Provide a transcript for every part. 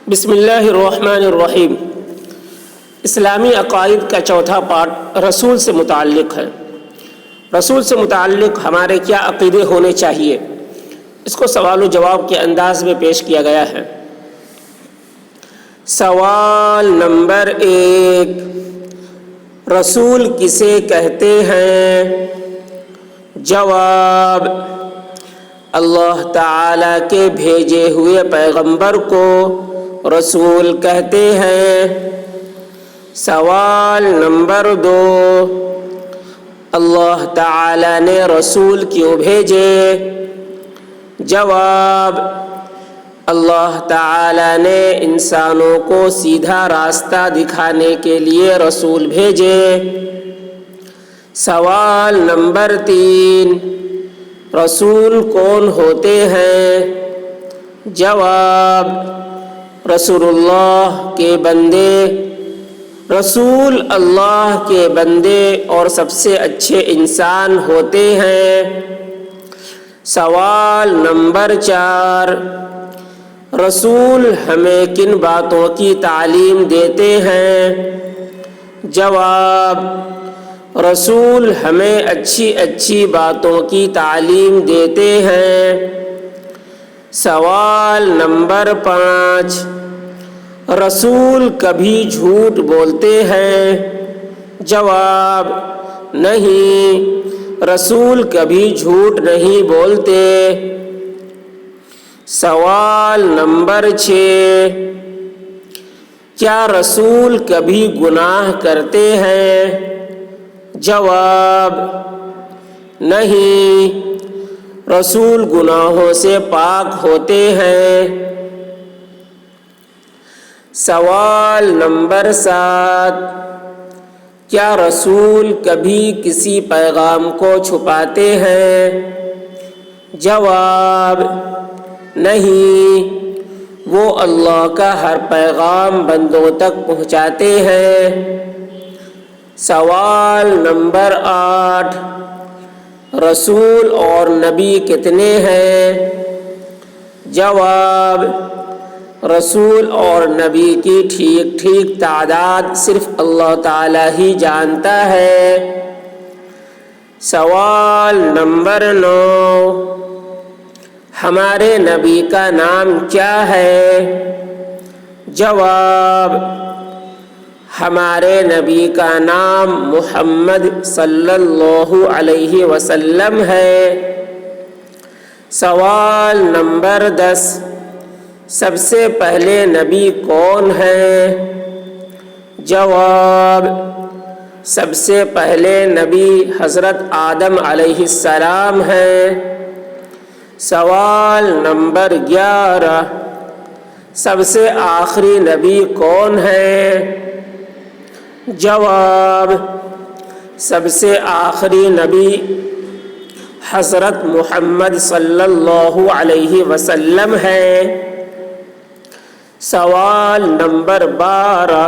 بسم اللہ الرحمن الرحیم۔ اسلامی عقائد کا چوتھا پارٹ رسول سے متعلق ہے۔ رسول سے متعلق ہمارے کیا عقیدے ہونے چاہیے، اس کو سوال و جواب کے انداز میں پیش کیا گیا ہے۔ سوال نمبر 1، رسول کسے کہتے ہیں؟ جواب، اللہ تعالیٰ کے بھیجے ہوئے پیغمبر کو رسول کہتے ہیں۔ سوال نمبر 2، اللہ تعالیٰ نے رسول کیوں بھیجے؟ جواب، اللہ تعالیٰ نے انسانوں کو سیدھا راستہ دکھانے کے لیے رسول بھیجے۔ سوال نمبر 3، رسول کون ہوتے ہیں؟ جواب، رسول اللہ کے بندے۔ رسول اللہ کے بندے اور سب سے اچھے انسان ہوتے ہیں۔ سوال نمبر 4، رسول ہمیں کن باتوں کی تعلیم دیتے ہیں؟ جواب، رسول ہمیں اچھی اچھی باتوں کی تعلیم دیتے ہیں۔ سوال نمبر 5، رسول کبھی جھوٹ بولتے ہیں؟ جواب، نہیں، رسول کبھی جھوٹ نہیں بولتے۔ سوال نمبر 6، کیا رسول کبھی گناہ کرتے ہیں؟ جواب، نہیں، رسول گناہوں سے پاک ہوتے ہیں۔ سوال نمبر 7، کیا رسول کبھی کسی پیغام کو چھپاتے ہیں؟ جواب، نہیں، وہ اللہ کا ہر پیغام بندوں تک پہنچاتے ہیں۔ سوال نمبر 8، رسول اور نبی کتنے ہیں؟ جواب، رسول اور نبی کی ٹھیک ٹھیک تعداد صرف اللہ تعالیٰ ہی جانتا ہے۔ سوال نمبر 9، ہمارے نبی کا نام کیا ہے؟ جواب، ہمارے نبی کا نام محمد صلی اللہ علیہ وسلم ہے۔ سوال نمبر 10، سب سے پہلے نبی کون ہے؟ جواب، سب سے پہلے نبی حضرت آدم علیہ السلام ہے۔ سوال نمبر 11، سب سے آخری نبی کون ہے؟ جواب، سب سے آخری نبی حضرت محمد صلی اللہ علیہ وسلم ہے۔ سوال نمبر 12،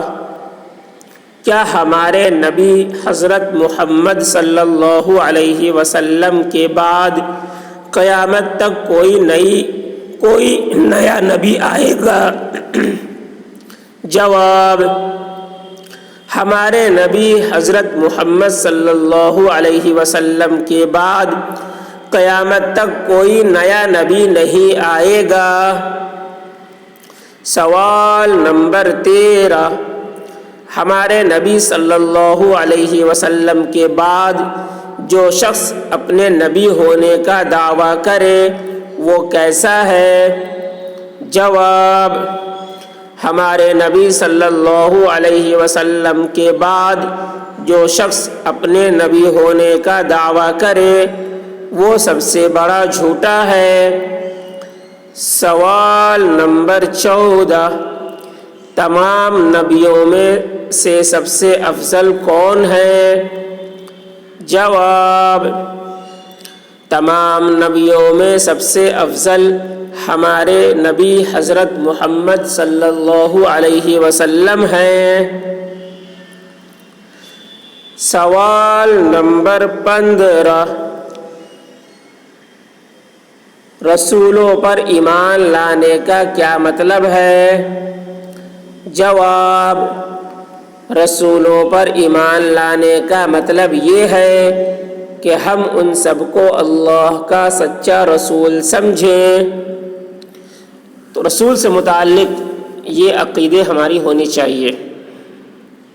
کیا ہمارے نبی حضرت محمد صلی اللہ علیہ وسلم کے بعد قیامت تک کوئی نیا نبی آئے گا؟ جواب، ہمارے نبی حضرت محمد صلی اللہ علیہ وسلم کے بعد قیامت تک کوئی نیا نبی نہیں آئے گا۔ سوال نمبر 13، ہمارے نبی صلی اللہ علیہ وسلم کے بعد جو شخص اپنے نبی ہونے کا دعویٰ کرے وہ کیسا ہے؟ جواب، ہمارے نبی صلی اللہ علیہ وسلم کے بعد جو شخص اپنے نبی ہونے کا دعویٰ کرے وہ سب سے بڑا جھوٹا ہے۔ سوال نمبر 14، تمام نبیوں میں سے سب سے افضل کون ہے؟ جواب، تمام نبیوں میں سب سے افضل ہمارے نبی حضرت محمد صلی اللہ علیہ وسلم ہیں۔ سوال نمبر 15، رسولوں پر ایمان لانے کا کیا مطلب ہے؟ جواب: رسولوں پر ایمان لانے کا مطلب یہ ہے کہ ہم ان سب کو اللہ کا سچا رسول سمجھیں۔ تو رسول سے متعلق یہ عقیدے ہماری ہونی چاہیے۔